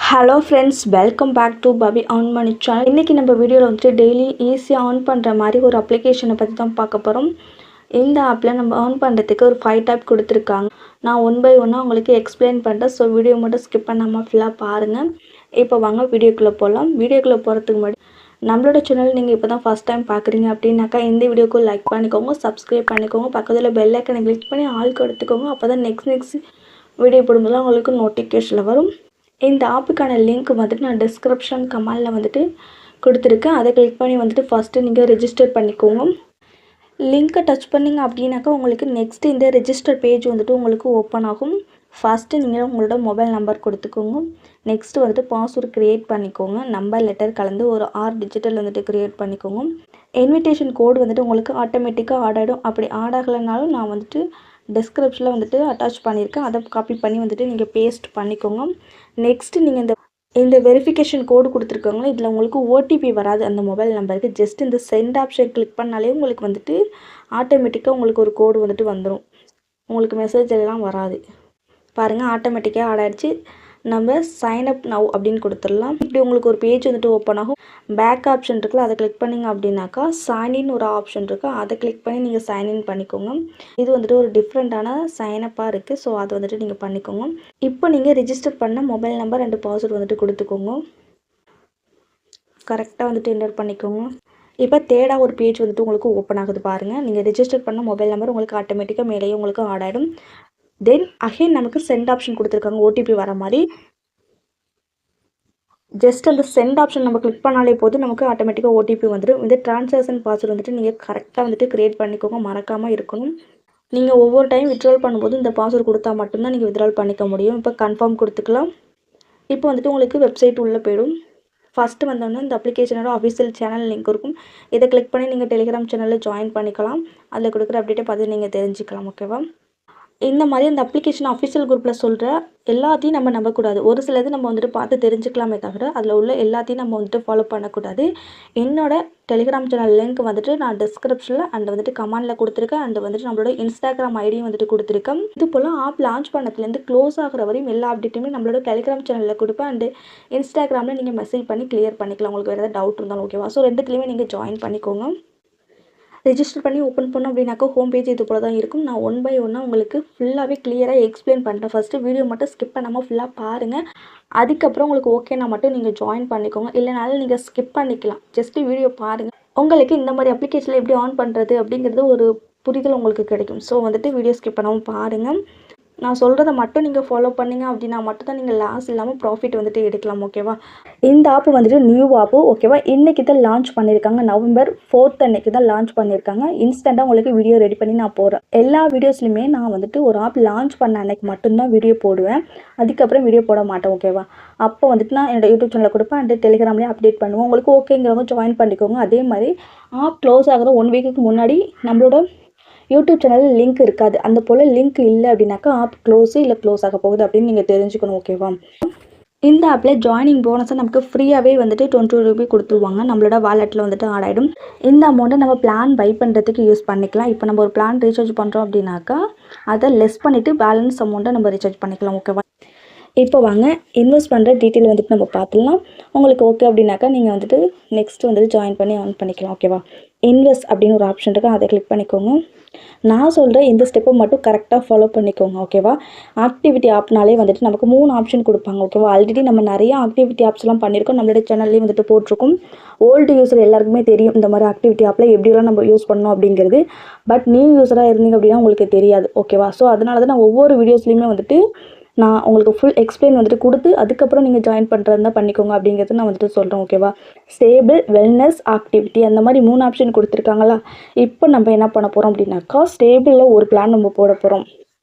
Hello friends, welcome back to பபி ஆன் மணி சேனல். இன்றைக்கி நம்ம வீடியோவில் வந்துட்டு டெய்லி ஈஸியாக ஆன் பண்ணுற மாதிரி ஒரு அப்ளிகேஷனை பற்றி தான் பார்க்க போகிறோம். இந்த ஆப்பில் நம்ம ஆன் பண்ணுறதுக்கு ஒரு 5 டைப் கொடுத்துருக்காங்க. நான் ஒன் பை ஒன்னாக உங்களுக்கு எக்ஸ்பிளைன் பண்ணுறேன். ஸோ வீடியோ மட்டும் ஸ்கிப் பண்ணாமல் ஃபுல்லாக பாருங்கள். இப்போ வாங்க வீடியோக்குள்ளே போகலாம். வீடியோக்குள்ளே போகிறதுக்கு முன்னாடி நம்மளோட சேனல் நீங்கள் இப்போ தான் ஃபஸ்ட் டைம் பார்க்குறீங்க அப்படின்னாக்கா இந்த வீடியோக்கு லைக் பண்ணிக்கோங்க, சப்ஸ்கிரைப் பண்ணிக்கோங்க, பக்கத்தில் பெல் ஐக்கனை கிளிக் பண்ணி ஆளுக்கு எடுத்துக்கோங்க. அப்போ தான் நெக்ஸ்ட் வீடியோ போடும்போது உங்களுக்கு நோட்டிஃபிகேஷனில் வரும். இந்த ஆப்புக்கான லிங்க் வந்துட்டு நான் டிஸ்கிரிப்ஷன் கமெண்டில் வந்துட்டு கொடுத்துருக்கேன். அதை கிளிக் பண்ணி வந்துட்டு ஃபஸ்ட்டு நீங்கள் ரெஜிஸ்டர் பண்ணிக்கோங்க. லிங்க்கை டச் பண்ணிங்க அப்படின்னாக்கா உங்களுக்கு நெக்ஸ்ட்டு இந்த ரெஜிஸ்டர் பேஜ் வந்துட்டு உங்களுக்கு ஓப்பன் ஆகும். ஃபஸ்ட்டு நீங்கள் உங்களோட மொபைல் நம்பர் கொடுத்துக்கோங்க. நெக்ஸ்ட்டு வந்துட்டு பாஸ்வேர்டு க்ரியேட் பண்ணிக்கோங்க. நம்பர் லெட்டர் கலந்து ஒரு 6 டிஜிட்டல் வந்துட்டு க்ரியேட் பண்ணிக்கோங்க. இன்விடேஷன் கோடு வந்துட்டு உங்களுக்கு ஆட்டோமேட்டிக்காக ஆட் ஆகிடும். அப்படி ஆட் ஆகலைனாலும் நான் வந்துட்டு டிஸ்கிரிப்ஷனில் வந்துட்டு அட்டாச் பண்ணியிருக்கேன். அதை காப்பி பண்ணி வந்துட்டு நீங்கள் பேஸ்ட் பண்ணிக்கோங்க. நெக்ஸ்ட்டு நீங்கள் இந்த வெரிஃபிகேஷன் கோடு கொடுத்துருக்காங்களா, இதில் உங்களுக்கு ஓடிபி வராது அந்த மொபைல் நம்பருக்கு. ஜஸ்ட் இந்த சென்ட் ஆப்ஷன் கிளிக் பண்ணாலே உங்களுக்கு வந்துட்டு ஆட்டோமேட்டிக்காக உங்களுக்கு ஒரு கோடு வந்துட்டு வந்துடும். உங்களுக்கு மெசேஜ் எல்லாம் வராது. பாருங்கள், ஆட்டோமேட்டிக்காக ஆட் ஆகிடுச்சு. நம்ம சைன் அப் நவ் அப்படின்னு கொடுத்துடலாம். இப்படி உங்களுக்கு ஒரு பேஜ் வந்துட்டு ஓப்பன் ஆகும். பேக் ஆப்ஷன் இருக்குல்ல, அதை கிளிக் பண்ணிங்க அப்படின்னாக்கா சைன்இன் ஒரு ஆப்ஷன் இருக்குது. அதை கிளிக் பண்ணி நீங்கள் சைன்இன் பண்ணிக்கோங்க. இது வந்துட்டு ஒரு டிஃப்ரெண்ட்டான சைனப்பாக இருக்குது. ஸோ அதை வந்துட்டு நீங்கள் பண்ணிக்கோங்க. இப்போ நீங்கள் ரிஜிஸ்டர் பண்ண மொபைல் நம்பர் அண்ட் பாஸ்வேர்டு வந்துட்டு கொடுத்துக்கோங்க. கரெக்டாக வந்துட்டு என்டர் பண்ணிக்கோங்க. இப்போ தேர்டாக ஒரு பேஜ் வந்துட்டு உங்களுக்கு ஓப்பன் ஆகுது பாருங்கள். நீங்கள் ரிஜிஸ்டர் பண்ண மொபைல் நம்பர் உங்களுக்கு ஆட்டோமேட்டிக்காக மேலேயே உங்களுக்கு ஆட் ஆகிடும். தென் அகைன் நமக்கு சென்ட் ஆப்ஷன் கொடுத்துருக்காங்க ஓடிபி வர மாதிரி. ஜஸ்ட் அந்த சென்ட் ஆப்ஷன் நம்ம கிளிக் பண்ணாலே போதும், நமக்கு ஆட்டோமேட்டிக்காக ஓடிபி வந்துடும். இந்த ட்ரான்சாக்ஷன் பாஸ்வேர்டு வந்துட்டு நீங்கள் கரெக்டாக வந்துட்டு க்ரியேட் பண்ணிக்கோங்க. மறக்காமல் இருக்கணும். நீங்கள் ஒவ்வொரு டைம் வித்ட்ரால் பண்ணும்போது இந்த பாஸ்வேர்டு கொடுத்தா மட்டும்தான் நீங்கள் வித்ட்ரால் பண்ணிக்க முடியும். இப்போ கன்ஃபார்ம் கொடுத்துக்கலாம். இப்போ வந்துட்டு உங்களுக்கு வெப்சைட் உள்ளே போயிடும். ஃபஸ்ட்டு வந்தோடனே இந்த அப்ளிகேஷனோட அஃபிஷியல் சேனல் லிங்க் இருக்கும். இதை கிளிக் பண்ணி நீங்கள் டெலிகிராம் சேனலில் ஜாயின் பண்ணிக்கலாம். அதில் கொடுக்குற அப்டேட்டை பார்த்து நீங்கள் தெரிஞ்சுக்கலாம். ஓகேவா? இந்த மாதிரி அந்த அப்ளிகேஷன் அஃபிஷியல் குரூப்பில் சொல்கிற எல்லாத்தையும் நம்ம நம்பக்கூடாது. ஒரு சிலது நம்ம வந்துட்டு பார்த்து தெரிஞ்சுக்கலாமே தவிர அதில் உள்ள எல்லாத்தையும் நம்ம வந்துட்டு ஃபாலோ பண்ணக்கூடாது. என்னோட டெலிகிராம் சேனல் லிங்க் வந்துட்டு நான் டிஸ்கிரிப்ஷனில் அண்ட் வந்துட்டு கமெண்டில் கொடுத்துருக்கேன். அண்ட் வந்துட்டு நம்மளோட இன்ஸ்டாகிராம் ஐடியும் வந்துட்டு கொடுத்துருக்கேன். இது போல் ஆப் லான்ச் பண்ணதுலேருந்து க்ளோஸ் ஆகிற வரையும் எல்லா அப்டேட்டுமே நம்மளோட டெலிகிராம் சேனலில் கொடுப்பேன். அண்டு இன்ஸ்டாகிராமில் நீங்கள் மெசேஜ் பண்ணி கிளியர் பண்ணிக்கலாம். உங்களுக்கு வேறு ஏதாவது டவுட் இருந்தாலும். ஓகேவா? ஸோ ரெண்டுத்துலேயுமே நீங்கள் ஜாயின் பண்ணிக்கோங்க. ரெஜிஸ்டர் பண்ணி ஓப்பன் பண்ணோம் அப்படின்னாக்கா ஹோம் பேஜ் இது போல் தான் இருக்கும். நான் ஒன் பை ஒன்னாக உங்களுக்கு ஃபுல்லாகவே கிளியராக எக்ஸ்பிளைன் பண்ணுறேன். ஃபஸ்ட்டு வீடியோ மட்டும் ஸ்கிப் பண்ணாமல் ஃபுல்லாக பாருங்கள். அதுக்கப்புறம் உங்களுக்கு ஓகேனா மட்டும் நீங்கள் ஜாயின் பண்ணிக்கோங்க. இல்லைனாலும் நீங்கள் ஸ்கிப் பண்ணிக்கலாம். ஜஸ்ட்டு வீடியோ பாருங்கள். உங்களுக்கு இந்த மாதிரி அப்ளிகேஷனில் எப்படி ஆன் பண்ணுறது அப்படிங்கிறது ஒரு புரிதல் உங்களுக்கு கிடைக்கும். ஸோ வந்துட்டு வீடியோ ஸ்கிப் பண்ணாமல் பாருங்கள். நான் சொல்கிறத மட்டும் நீங்கள் ஃபாலோ பண்ணிங்க அப்படின்னா மட்டும் தான் நீங்கள் லாஸ் இல்லாமல் ப்ராஃபிட் வந்துட்டு எடுக்கலாம். ஓகேவா? இந்த ஆப்பு வந்துட்டு நியூ ஆப்பு. ஓகேவா? இன்றைக்கி தான் லான்ச் பண்ணியிருக்காங்க. நவம்பர் 4 அன்றைக்கி தான் லான்ச் பண்ணியிருக்காங்க. இன்ஸ்டண்ட்டாக உங்களுக்கு வீடியோ ரெடி பண்ணி நான் போடுறேன். எல்லா வீடியோஸ்லையுமே நான் வந்துட்டு ஒரு ஆப் லான்ச் பண்ண அன்றைக்கி மட்டும்தான் வீடியோ போடுவேன். அதுக்கப்புறம் வீடியோ போட மாட்டேன். ஓகேவா? அப்போ வந்துட்டு நான் என்னோடய யூடியூப் சேனலில் கொடுப்பேன். அண்ட் டெலிகிராம்லேயே அப்டேட் பண்ணுவோம். உங்களுக்கு ஓகேங்கிறவங்க ஜாயின் பண்ணிக்கோங்க. அதே மாதிரி ஆப் க்ளோஸ் ஆகிற 1 வீக்குக்கு முன்னாடி நம்மளோட யூடியூப் சேனலில் லிங்க் இருக்காது. அந்த போல் லிங்க் இல்லை அப்படின்னாக்கா ஆப் க்ளோஸு இல்லை க்ளோஸ் ஆக போகுது அப்படின்னு நீங்கள் தெரிஞ்சுக்கணும். ஓகேவா? இந்த ஆப்பில் ஜாயினிங் போனஸை நமக்கு ஃப்ரீயாகவே வந்துட்டு 20 ரூபி கொடுத்துருவாங்க. நம்மளோட வாலெட்டில் வந்துட்டு ஆட் ஆகிடும். இந்த அமௌண்ட்டை நம்ம பிளான் பை பண்ணுறதுக்கு யூஸ் பண்ணிக்கலாம். இப்போ நம்ம ஒரு பிளான் ரீசார்ஜ் பண்ணுறோம் அப்படின்னாக்கா அதை லெஸ் பண்ணிவிட்டு பேலன்ஸ் அமௌண்ட்டை நம்ம ரீசார்ஜ் பண்ணிக்கலாம். ஓகேவா? இப்போ வாங்க இன்வெஸ்ட் பண்ணுற டீட்டெயில் வந்துட்டு நம்ம பார்த்துலாம். உங்களுக்கு ஓகே அப்படின்னாக்கா நீங்கள் வந்துட்டு நெக்ஸ்ட்டு வந்துட்டு ஜாயின் பண்ணி ஆன் பண்ணிக்கலாம். ஓகேவா? இன்வெஸ்ட் அப்படின்னு ஒரு ஆப்ஷன் இருக்குது. அதை கிளிக் பண்ணிக்கோங்க. நான் சொல்கிற இந்த ஸ்டெப்பை மட்டும் கரெக்டாக ஃபாலோ பண்ணிக்கோங்க. ஓகேவா? ஆக்டிவிட்டி ஆப்னாலே வந்துட்டு நமக்கு 3 ஆப்ஷன் கொடுப்பாங்க. ஓகேவா? ஆல்ரெடி நம்ம நிறைய ஆக்டிவிட்டி ஆப்ஸ்லாம் பண்ணியிருக்கோம். நம்மளோட சேனல்லேயும் வந்துட்டு போட்டிருக்கோம். ஓல்டு யூஸர் எல்லாருக்குமே தெரியும் இந்த மாதிரி ஆக்டிவிட்டி ஆப்பில் எப்படிலாம் நம்ம யூஸ் பண்ணணும் அப்படிங்கிறது. பட் நியூ யூஸராக இருந்தீங்க அப்படின்னா உங்களுக்கு தெரியாது. ஓகேவா? ஸோ அதனால தான் நான் ஒவ்வொரு வீடியோஸ்லையுமே வந்துட்டு நான் உங்களுக்கு ஃபுல் எக்ஸ்பிளைன் வந்துட்டு கொடுத்து அதுக்கப்புறம் நீங்கள் ஜாயின் பண்ணுறதா பண்ணிக்கோங்க அப்படிங்கிறது நான் வந்துட்டு சொல்கிறேன். ஓகேவா? ஸ்டேபிள், வெல்னஸ், ஆக்டிவிட்டி அந்த மாதிரி 3 ஆப்ஷன் கொடுத்துருக்காங்களா. இப்போ நம்ம என்ன பண்ண போகிறோம் அப்படின்னாக்கா ஸ்டேபிளில் ஒரு பிளான் நம்ம போட போகிறோம்.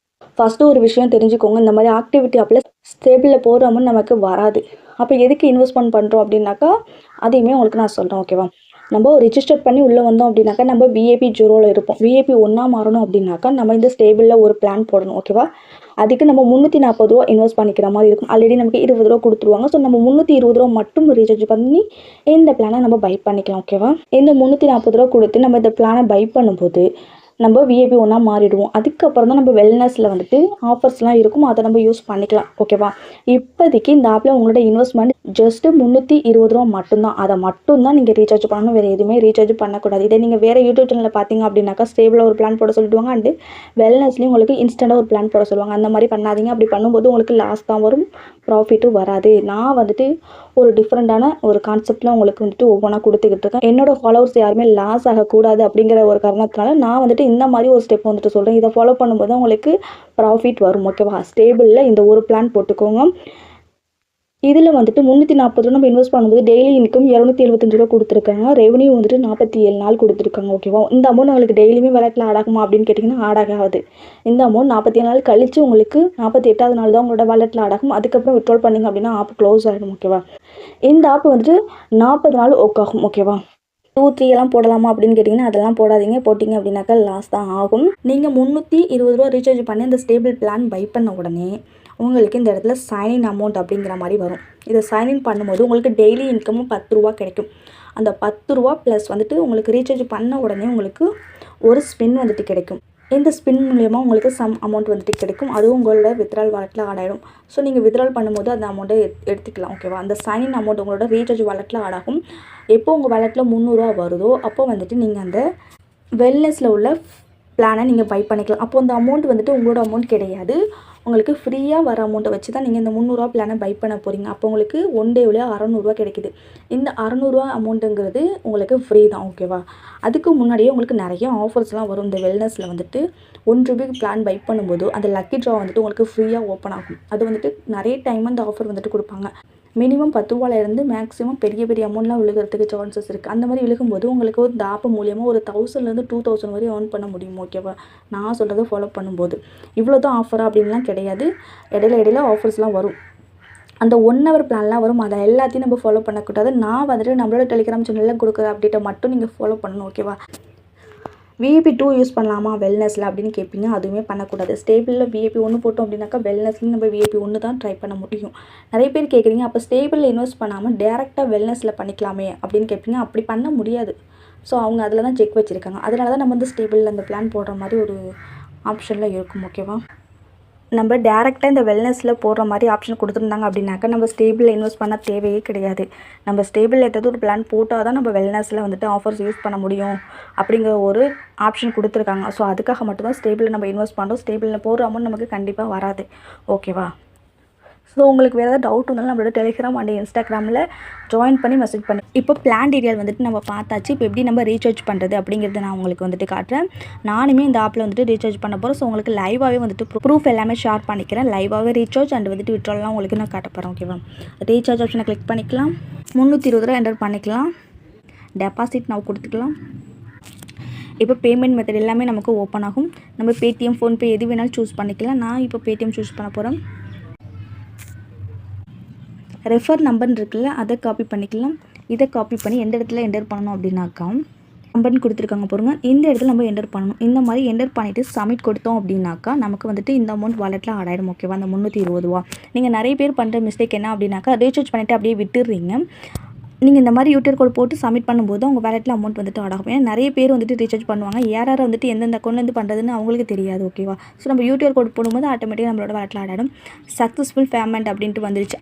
ஃபஸ்ட்டு ஒரு விஷயம் தெரிஞ்சுக்கோங்க. இந்த மாதிரி ஆக்டிவிட்டி ஆப்பில் ஸ்டேபிளில் போகிற அமௌண்ட் நமக்கு வராது. அப்போ எதுக்கு இன்வெஸ்ட்மெண்ட் பண்ணுறோம் அப்படின்னாக்கா அதையுமே உங்களுக்கு நான் சொல்கிறேன். ஓகேவா? நம்ம ரிஜிஸ்டர் பண்ணி உள்ளே வந்தோம் அப்படின்னாக்கா நம்ம விஐபி 0ல் இருப்போம். விஐபி 1 மாறணும் அப்படின்னாக்கா நம்ம இந்த ஸ்டேபிளில் ஒரு பிளான் போடணும். ஓகேவா? அதுக்கு நம்ம 340 ரூபா இன்வெஸ்ட் பண்ணிக்கிற மாதிரி இருக்கும். ஆல்ரெடி நமக்கு 20 ரூபா கொடுத்துருவாங்க. ஸோ நம்ம 320 ரூபா மட்டும் ரீசார்ஜ் பண்ணி இந்த பிளானை நம்ம பை பண்ணிக்கலாம். ஓகேவா? இந்த 340 ரூபா கொடுத்து நம்ம இந்த பிளானை பை பண்ணும்போது நம்ம விஐபி ஒன்றா மாறிடுவோம். அதுக்கப்புறம் தான் நம்ம வெல்னஸில் வந்துட்டு ஆஃபர்ஸ்லாம் இருக்கும், அதை நம்ம யூஸ் பண்ணிக்கலாம். ஓகேவா? இப்போதைக்கு இந்த ஆப்பில் உங்களோட இன்வெஸ்ட்மெண்ட் ஜஸ்ட்டு ₹320 மட்டும்தான். அதை மட்டும்தான் நீங்கள் ரீசார்ஜ் பண்ணணும், வேறு எதுவுமே ரீசார்ஜ் பண்ணக்கூடாது. இதே நீங்கள் வேறு யூடியூப் சேனலில் பார்த்தீங்க அப்படின்னாக்கா ஸ்டேபிளாக ஒரு பிளான் போட சொல்லிடுவாங்க, அண்டு வெல்னஸ்லேயும் உங்களுக்கு இன்ஸ்டண்ட்டாக ஒரு பிளான் போட சொல்லுவாங்க. அந்த மாதிரி பண்ணாதீங்க. அப்படி பண்ணும்போது உங்களுக்கு லாஸ் தான் வரும், ப்ராஃபிட்டும் வராது. நான் வந்துட்டு ஒரு டிஃப்ரெண்ட்டான ஒரு கான்செப்டில் உங்களுக்கு வந்துட்டு ஒவ்வொன்றா கொடுத்துக்கிட்டு இருக்கேன். என்னோடய ஃபாலோவர்ஸ் யாருமே லாஸ் ஆகக்கூடாது அப்படிங்கிற ஒரு காரணத்தினால நான் வந்துட்டு இந்த மாதிரி ஒரு ஸ்டெப் வந்துட்டு சொல்கிறேன். இதை ஃபாலோ பண்ணும்போது உங்களுக்கு ப்ராஃபிட் வரும். ஓகேவா? ஸ்டேபிளில் இந்த ஒரு பிளான் போட்டுக்கோங்க. இதில் வந்துட்டு ₹340 நம்ம இன்வெஸ்ட் பண்ணும்போது டெய்லி இன்கம் ₹275 கொடுத்துருக்காங்க. ரெவன்யூ வந்துட்டு 47 நாள் கொடுத்துருக்காங்க. ஓகேவா? இந்த அமௌண்ட் உங்களுக்கு டெய்லியுமே வாலெட்டில் ஆட் ஆகுமா அப்படின்னு கேட்டிங்கன்னா ஆட் ஆகாது. இந்த அமௌண்ட் 47 நாள் கழித்து உங்களுக்கு 48வது நாள் தான் உங்களோட வாலெட்டில் ஆட் ஆகும். அதுக்கப்புறம் விட்ரால் பண்ணிங்க அப்படின்னா ஆப் க்ளோஸ் ஆகிடும். ஓகேவா? இந்த ஆப் வந்துட்டு 40 நாள் ஒர்க் ஆகும். ஓகேவா? 2, 3 எல்லாம் போடலாமா அப்படின்னு கேட்டிங்கன்னா அதெல்லாம் போடாதீங்க. போட்டிங்க அப்படின்னாக்கா லாஸ் தான் ஆகும். நீங்கள் ₹320 ரீசார்ஜ் பண்ணி இந்த ஸ்டேபிள் பிளான் பை பண்ண உடனே உங்களுக்கு இந்த இடத்துல சைன்இன் அமௌண்ட் அப்படிங்கிற மாதிரி வரும். இதை சைன்இன் பண்ணும்போது உங்களுக்கு டெய்லி இன்கமும் ₹10 கிடைக்கும். அந்த ₹10 ப்ளஸ் வந்துட்டு உங்களுக்கு ரீசார்ஜ் பண்ண உடனே உங்களுக்கு ஒரு ஸ்பின் வந்துட்டு கிடைக்கும். இந்த ஸ்பின் மூலயமா உங்களுக்கு சம் அமௌண்ட் வந்துட்டு கிடைக்கும். அதுவும் உங்களோட வித்ட்ரால் வாலெட்டில் ஆட் ஆகிடும். ஸோ நீங்கள் வித்ட்ரால் பண்ணும்போது அந்த அமௌண்ட்டை எடுத்துக்கலாம். ஓகேவா? அந்த சைன்இன் அமௌண்ட் உங்களோட ரீசார்ஜ் வாலெட்டில் ஆட் ஆகும். எப்போ உங்கள் வாலெட்டில் ₹300 வருதோ அப்போ வந்துட்டு நீங்கள் அந்த வெல்னஸில் உள்ள பிளானை நீங்கள் பை பண்ணிக்கலாம். அப்போ அந்த அமௌண்ட் வந்துட்டு உங்களோட அமௌண்ட் கிடையாது, உங்களுக்கு ஃப்ரீயாக வர அமௌண்ட்டை வச்சு தான் நீங்கள் இந்த ₹300 பிளானை பை பண்ண போகிறீங்க. அப்போ உங்களுக்கு ஒன் டேவிலே ₹600 கிடைக்குது. இந்த ₹600 அமௌண்ட்டுங்கிறது உங்களுக்கு ஃப்ரீ தான். ஓகேவா? அதுக்கு முன்னாடியே உங்களுக்கு நிறைய ஆஃபர்ஸ்லாம் வரும். இந்த வெல்னஸில் வந்துட்டு ₹1 பிளான் பை பண்ணும்போது அந்த லக்கி ட்ரா வந்துட்டு உங்களுக்கு ஃப்ரீயாக ஓப்பன் ஆகும். அது வந்துட்டு நிறைய டைம் அந்த ஆஃபர் வந்துட்டு கொடுப்பாங்க. மினிமம் ₹10 மேக்ஸிமம் பெரிய பெரிய அமௌண்ட்லாம் விழுகிறதுக்கு சான்சஸ் இருக்குது. அந்த மாதிரி விழுகும்போது உங்களுக்கு ஒரு இந்த ஆப் மூலியமாக ஒரு 1000 2000 வரையும் ஏர்ன் பண்ண முடியும். ஓகேவா? நான் சொல்கிறத ஃபாலோ பண்ணும்போது இவ்வளோ தான் ஆஃபராக அப்படின்லாம் கிடையாது. இடையில ஆஃபர்ஸ்லாம் வரும். அந்த 1 ஹவர் பிளான்லாம் வரும். அதை எல்லாத்தையும் நம்ம ஃபாலோ பண்ணக்கூடாது. நான் வந்துட்டு நம்மளோட டெலிகிராம் சேனலில் கொடுக்குற அப்டேட்டை மட்டும் நீங்கள் ஃபாலோ பண்ணணும். ஓகேவா? விஐபி 2 யூஸ் பண்ணலாமா வெல்னஸில் அப்படின்னு கேட்பீங்க. அதுவுமே பண்ணக்கூடாது. ஸ்டேபிளில் விஐபி 1 போட்டோம் அப்படின்னாக்கா வெல்னஸ்லையும் நம்ம விஐபி 1 தான் ட்ரை பண்ண முடியும். நிறைய பேர் கேட்குறீங்க, அப்போ ஸ்டேபிளில் இன்வெஸ்ட் பண்ணாமல் டேரெக்டாக வெல்னஸில் பண்ணிக்கலாமே அப்படின்னு கேட்பீங்க. அப்படி பண்ண முடியாது. ஸோ அவங்க அதில் தான் செக் வச்சுருக்காங்க. அதனால தான் நம்ம வந்து ஸ்டேபிளில் அந்த பிளான் போடுற மாதிரி ஒரு ஆப்ஷனில் இருக்கும். ஓகேவா? நம்ம டேரெக்டாக இந்த வெல்னஸில் போடுற மாதிரி ஆப்ஷன் கொடுத்துருந்தாங்க அப்படின்னாக்கா நம்ம ஸ்டேபிளில் இன்வெஸ்ட் பண்ண தேவையே கிடையாது. நம்ம ஸ்டேபிளில் ஏதாவது ஒரு பிளான் போட்டால் தான் நம்ம வெல்னஸில் வந்துட்டு ஆஃபர்ஸ் யூஸ் பண்ண முடியும் அப்படிங்கிற ஒரு ஆப்ஷன் கொடுத்துருக்காங்க. ஸோ அதுக்காக மட்டும்தான் ஸ்டேபிளில் நம்ம இன்வெஸ்ட் பண்ணுறோம். ஸ்டேபிளில் போடுற அமௌண்ட் நமக்கு கண்டிப்பாக வராது. ஓகேவா? ஸோ உங்களுக்கு வேறு ஏதாவது டவுட் இருந்தாலும் நம்மளோட டெலிகிராம் அண்ட் இன்ஸ்டாகிராமில் ஜாயின் பண்ணி மெசேஜ் பண்ணி. இப்போ பிளான் டீட்டெயில் வந்துட்டு நம்ம பார்த்தாச்சு. இப்போ எப்படி நம்ம ரீசார்ஜ் பண்ணுறது அப்படிங்கிறத நான் உங்களுக்கு வந்துட்டு காட்டுறேன். நானுமே இந்த ஆப்பில் வந்துட்டு ரீசார்ஜ் பண்ண போகிறேன். ஸோ உங்களுக்கு லைவாகவே வந்துட்டு ப்ரூஃப் எல்லாமே ஷேர் பண்ணிக்கிறேன். லைவாகவே ரீசார்ஜ் அண்ட் வந்துட்டு விட்ரால்லாம் உங்களுக்கு நான் காட்ட போகிறேன். ஓகேவா? ரீசார்ஜ் ஆப்ஷனை கிளிக் பண்ணிக்கலாம். ₹320 என்டர் பண்ணிக்கலாம். டெபாசிட் நான் கொடுத்துக்கலாம். இப்போ பேமெண்ட் மெத்தட் எல்லாமே நமக்கு ஓப்பன் ஆகும். நம்ம பேடிஎம், ஃபோன்பே எது வேணாலும் சூஸ் பண்ணிக்கலாம். நான் இப்போ பேடிஎம் சூஸ் பண்ண போகிறேன். ரெஃபர் நம்பர்னு இருக்குல்ல, அதை காப்பி பண்ணிக்கலாம். இதை காப்பி பண்ணி எந்த இடத்துல என்டர் பண்ணணும் அப்படின்னாக்கா நம்பர்னு கொடுத்துருக்காங்க பாருங்க, இந்த இடத்துல நம்ம என்டர் பண்ணணும். இந்த மாதிரி என்டர் பண்ணிவிட்டு சப்மிட் கொடுத்தோம் அப்படின்னாக்கா நமக்கு வந்துட்டு இந்த அமௌண்ட் வாலெட்டில் ஆட் ஆகிடும். ஓகேவா? அந்த ₹320. நீங்கள் நிறைய பேர் பண்ணுற மிஸ்டேக் என்ன அப்படின்னாக்கா ரீசார்ஜ் பண்ணிவிட்டு அப்படியே விட்டுடுறீங்க. நீங்கள் இந்த மாதிரி யூடிஆர் கோட் போட்டு சப்மிட் பண்ணும்போது உங்கள் வேலெட்டில் அமௌண்ட் வந்துட்டு ஆட் ஆகும். ஏன்னா நிறைய பேர் வந்துட்டு ரீசார்ஜ் பண்ணுவாங்க. யாரை வந்துட்டு எந்தெந்த அக்கௌண்ட்லேருந்து பண்ணுறதுன்னு அவங்களுக்கு தெரியாது. ஓகேவா? ஸோ நம்ம யூடிஆர் கோட் போடும்போது ஆட்டோமேட்டிக்காக நம்மளோட வேலெட்டில் ஆட் ஆகிடும். சக்ஸஸ்ஃபுல் பேமெண்ட் அப்படின்ட்டு வந்துருச்சு.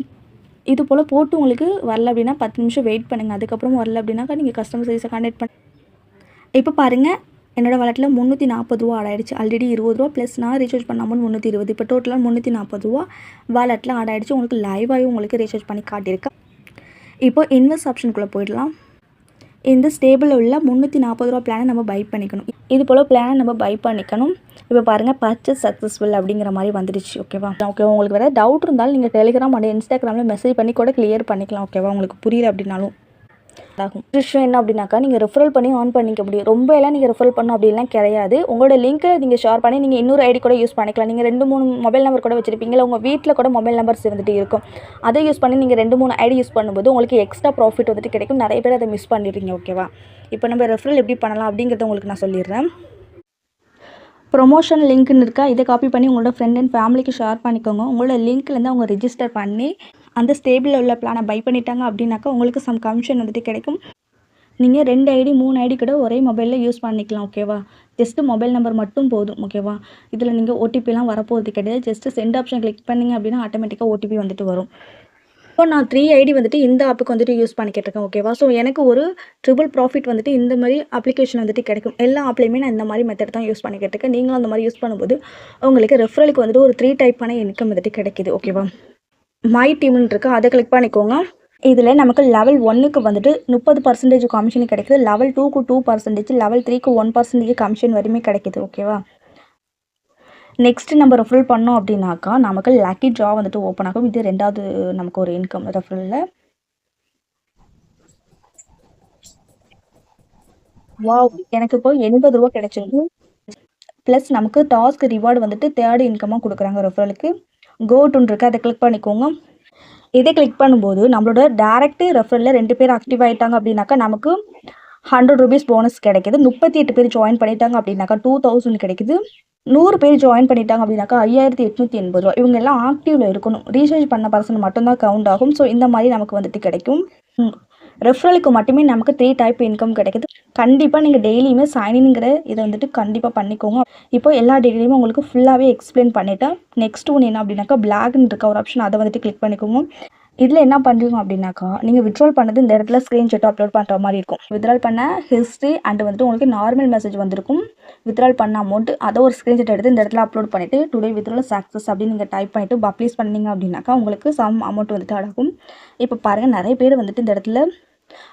இது போல் போட்டு உங்களுக்கு வரல அப்படின்னா 10 நிமிஷம் வெயிட் பண்ணுங்கள். அதுக்கப்புறம் வரல அப்படின்னாக்கா நீங்கள் கஸ்டமர் சர்வீஸை கான்டாக்ட் பண்ணி. இப்போ பாருங்கள், என்னோடய வாலெட்டில் ₹340 ஆட் ஆகிடுச்சு. ஆல்ரெடி ₹20 ப்ளஸ் நான் ரீசார்ஜ் பண்ண அமௌண்ட் ₹320. இப்போ டோட்டலாக ₹340 வாலெட்டில் ஆட் ஆகிடுச்சு. உங்களுக்கு லைவாகவே உங்களுக்கு ரீசார்ஜ் பண்ணி காட்டியிருக்கேன். இப்போ இன்வெஸ்ட் ஆப்ஷனுக்குள்ளே போயிடலாம். இந்த ஸ்டேபிளில் உள்ள ₹340 பிளானை நம்ம பை பண்ணிக்கணும். இது போல் பிளானை நம்ம பை பண்ணிக்கணும். இப்போ பாருங்கள், பர்ச்சேஸ் சக்ஸஸ்ஃபுல் அப்படிங்கிற மாதிரி வந்துடுச்சு. ஓகேவா? உங்களுக்கு வேறு டவுட் இருந்தாலும் நீங்கள் டெலிகிராம் அண்ட் இன்ஸ்டாகிராமில் மெசேஜ் பண்ணி கூட கிளியர் பண்ணிக்கலாம். ஓகேவா? உங்களுக்கு புரியல அப்படின்னாலும் ஆகும். விஷயம் என்ன அப்படின்னாக்கா நீங்கள் ரெஃபரல் பண்ணி ஆன் பண்ணிக்க முடியும். ரொம்ப எல்லாம் நீங்கள் ரெஃபரல் பண்ணணும் அப்படின்லாம் கிடையாது. உங்களோட லிங்க்கை நீங்கள் ஷேர் பண்ணி நீங்கள் இன்னொரு ஐடி கூட யூஸ் பண்ணிக்கலாம். நீங்கள் 2-3 மொபைல் நம்பர் கூட வச்சுருப்பீங்களா, உங்கள் வீட்டில் கூட மொபைல் நம்பர்ஸ் வந்துட்டு இருக்கும். அதை யூஸ் பண்ணி நீங்கள் 2-3 ஐடி யூஸ் பண்ணும்போது உங்களுக்கு எக்ஸ்ட்ரா ப்ராஃபிட் வந்துட்டு கிடைக்கும். நிறைய பேர் அதை மிஸ் பண்ணிடுறீங்க. ஓகேவா? இப்போ நம்ம ரெஃபரல் எப்படி பண்ணலாம் அப்படிங்கிறத உங்களுக்கு நான் சொல்லிடுறேன். ப்ரொமோஷன் லிங்க்னு இருக்கா, இதை காப்பி பண்ணி உங்களோட ஃப்ரெண்ட் அண்ட் ஃபேமிலிக்கு ஷேர் பண்ணிக்கோங்க. உங்களோட லிங்க்லேருந்து அவங்க ரெஜிஸ்டர் பண்ணி அந்த ஸ்டேபிளில் உள்ள பிளானை பை பண்ணிட்டாங்க அப்படின்னாக்கா உங்களுக்கு சம் கமிஷன் வந்துட்டு கிடைக்கும். நீங்கள் 2 ஐடி 3 ஐடி கூட ஒரே மொபைலில் யூஸ் பண்ணிக்கலாம். ஓகேவா? ஜஸ்ட்டு மொபைல் நம்பர் மட்டும் போதும். ஓகேவா? இதில் நீங்கள் ஓடிபிலாம் வரப்போகிறது கிடையாது. ஜஸ்ட்டு சென்ட் ஆப்ஷன் கிளிக் பண்ணிங்க அப்படின்னா ஆட்டோமேட்டிக்காக ஓடிபி வந்துட்டு வரும். இப்போ நான் 3 ஐடி வந்துட்டு இந்த ஆப்புக்கு வந்துட்டு யூஸ் பண்ணிக்கிட்டு இருக்கேன். ஓகேவா? ஸோ எனக்கு ஒரு ட்ரிபிள் ப்ராஃபிட் வந்துட்டு இந்த மாதிரி அப்ளிகேஷன் வந்துட்டு கிடைக்கும். எல்லா ஆப்லேயுமே நான் இந்த மாதிரி மெத்தட் தான் யூஸ் பண்ணிக்கிட்டு இருக்கேன். நீங்களும் அந்த மாதிரி யூஸ் பண்ணும்போது உங்களுக்கு ரெஃபரலுக்கு வந்துட்டு ஒரு 3 டைப்பான இன்கம் வந்துட்டு கிடைக்குது. ஓகேவா? மை டீம்னு இருக்கு, அதை கிளிக் பண்ணிக்கோங்க. இதில் நமக்கு லெவல் 1க்கு வந்துட்டு 30% கமிஷன் கிடைக்குது. லெவல் 2க்கு 2%, லெவல் 3க்கு 1% கமிஷன் வரையுமே கிடைக்குது. ஓகேவா? நெக்ஸ்ட் நம்ம ரெஃபரல் பண்ணோம் அப்படின்னாக்கா நமக்கு லக்கி ட்ரா வந்துட்டு ஓப்பன் ஆகும். இது 2வது நமக்கு ஒரு இன்கம் ரெஃபரலில். வாவ், எனக்கு இப்போ 80 ரூபா கிடைச்சிருக்கு. ப்ளஸ் நமக்கு டாஸ்க் ரிவார்டு வந்துட்டு 3rd இன்கமாக கொடுக்குறாங்க ரெஃபரலுக்கு. கோட்டுன்னு இருக்குது, அதை கிளிக் பண்ணிக்கோங்க. இதை கிளிக் பண்ணும்போது நம்மளோட டேரக்ட் ரெஃபரலில் 2 பேர் ஆக்டிவ் ஆகிட்டாங்க அப்படின்னாக்கா நமக்கு 100 ரூபீஸ் போனஸ் கிடைக்கிது. 38 பேர் ஜாயின் பண்ணிட்டாங்க அப்படின்னாக்கா 2000 கிடைக்குது. 100 பேர் ஜாயின் பண்ணிட்டாங்க அப்படின்னாக்கா 5880 ரூபா. இவங்க எல்லாம் ஆக்டிவில் இருக்கணும். ரீசார்ஜ் பண்ண பர்சன் மட்டும்தான் கவுண்ட் ஆகும். ஸோ இந்த மாதிரி நமக்கு வந்துட்டு கிடைக்கும். ரெஃபரலுக்கு மட்டுமே நமக்கு 3 டைப் இன்கம் கிடைக்குது. கண்டிப்பாக நீங்கள் டெய்லியுமே சைனின்ங்கிற இதை வந்துட்டு கண்டிப்பாக பண்ணிக்கோங்க. இப்போ எல்லா டெய்லியுமே உங்களுக்கு ஃபுல்லாகவே எக்ஸ்பிளைன் பண்ணிவிட்டேன். நெக்ஸ்ட் ஒன்று என்ன அப்படின்னாக்கா பிளாக்னு இருக்க ஒரு ஆப்ஷன், அதை வந்துட்டு கிளிக் பண்ணிக்கோங்க. இதில் என்ன பண்ணுறீங்க அப்படின்னாக்கா நீங்கள் வித்ட்ரால் பண்ணது இந்த இடத்துல ஸ்க்ரீன்ஷாட் அப்லோட் பண்ணுற மாதிரி இருக்கும். வித்ட்ரால் பண்ண ஹிஸ்ட்ரி அண்ட் வந்துட்டு உங்களுக்கு நார்மல் மெசேஜ் வந்திருக்கும். வித்ட்ரால் பண்ண அமௌண்ட் அதை ஒரு ஸ்க்ரீன்ஷாட் எடுத்து இந்த இடத்துல அப்லோட் பண்ணிவிட்டு டுடே வித்ட்ரால் சக்ஸஸ் அப்படின்னு நீங்கள் டைப் பண்ணிவிட்டு பப்ளிஷ் பண்ணிங்க அப்படின்னாக்கா உங்களுக்கு சம் அமௌண்ட் வந்துட்டு ஆகும். இப்போ பாருங்கள், நிறைய பேர் வந்துட்டு இந்த இடத்துல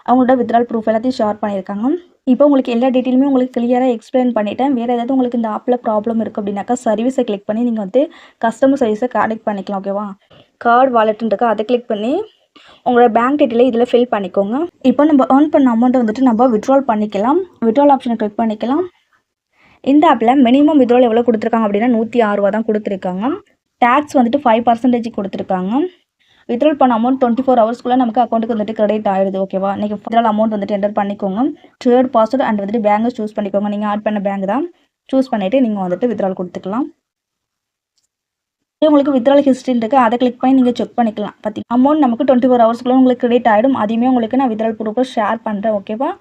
அவங்களோட வித்ட்ரால் ப்ரூஃப் எல்லாத்தையும் ஷேர் பண்ணியிருக்காங்க. இப்போ உங்களுக்கு எல்லா டீட்டெயிலுமே உங்களுக்கு கிளியராக எக்ஸ்பிளைன் பண்ணிவிட்டேன். வேறு ஏதாவது உங்களுக்கு இந்த ஆப்பில் ப்ராப்ளம் இருக்குது அப்படின்னாக்கா சர்வீஸை கிளிக் பண்ணி நீங்கள் வந்து கஸ்டமர் சர்வீஸை கான்டெக்ட் பண்ணிக்கலாம். ஓகேவா? கார்டு வாலெட்டுன்னு இருக்கா, அதை கிளிக் பண்ணி உங்களோட பேங்க் டீட்டெயிலை இதில் ஃபில் பண்ணிக்கோங்க. இப்போ நம்ம ஏர்ன் பண்ண அமௌண்ட்டை வந்துட்டு நம்ம வித்ட்ரால் பண்ணிக்கலாம். வித்ட்ரால் ஆப்ஷனை கிளிக் பண்ணிக்கலாம். இந்த ஆப்பில் மினிமம் வித்ட்ரால் எவ்வளோ கொடுத்துருக்காங்க அப்படின்னா 106 ரூபா தான் கொடுத்துருக்காங்க. டேக்ஸ் வந்துட்டு 5% கொடுத்துருக்காங்க. வித்ட்ரால் பண்ண அமௌண்ட் 24 ஹவர்ஸ்க்குள்ளே நமக்கு அக்கௌண்ட்டுக்கு வந்துட்டு கிரெடிட் ஆகிடுது. ஓகேவா? நீங்கள் வித்ட்ரால் அமௌண்ட் வந்துட்டு என்டர் பண்ணிக்கோங்க. ட்ரேட் பாஸ்வேர்டு அண்ட் வந்துட்டு பேங்கை சூஸ் பண்ணிக்கோங்க. நீங்கள் ஆட் பண்ண பேங்க் தான் சூஸ் பண்ணிவிட்டு நீங்கள் வந்துட்டு வித்ட்ரால் கொடுத்துக்கலாம். உங்களுக்கு வித்ட்ரால் ஹிஸ்ட்ரின்னு இருக்குது, அதை கிளிக் பண்ணி நீங்கள் செக் பண்ணிக்கலாம். பார்த்தீங்கன்னா அமௌண்ட் நமக்கு 24 ஹவர்ஸ்க்குள்ளே உங்களுக்கு கிரெடிட் ஆகிடும். அதையுமே உங்களுக்கு நான் வித்ட்ரால் ப்ரூஃபை ஷேர் பண்ணுறேன். ஓகேவா?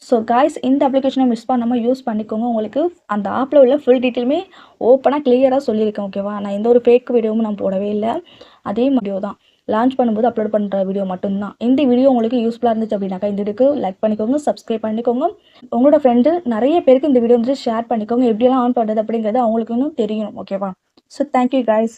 ஸோ காய்ஸ், இந்த அப்ளிகேஷனை மிஸ் பண்ணாமல் யூஸ் பண்ணிக்கோங்க. உங்களுக்கு அந்த ஆப்பில் உள்ள ஃபுல் டீட்டெயிலுமே ஓப்பனாக கிளியராக சொல்லியிருக்கேன். ஓகேவா? நான் எந்த ஒரு ஃபேக் வீடியோவும் நான் போடவே இல்லை. அதே வீடியோ தான் லான்ச் பண்ணும்போது அப்லோட் பண்ணுற வீடியோ மட்டும்தான். இந்த வீடியோ உங்களுக்கு யூஸ்ஃபுல்லாக இருந்துச்சு அப்படின்னாக்கா இந்த வீடியோக்கு லைக் பண்ணிக்கோங்க, சப்ஸ்கிரைப் பண்ணிக்கோங்க. உங்களோட ஃப்ரெண்டு நிறைய பேருக்கு இந்த வீடியோ வந்துட்டு ஷேர் பண்ணிக்கோங்க. எப்படியெல்லாம் ஆன் பண்ணுறது அப்படிங்கிறது அவங்களுக்கு இன்னும் தெரியணும். ஓகேவா? So thank you guys.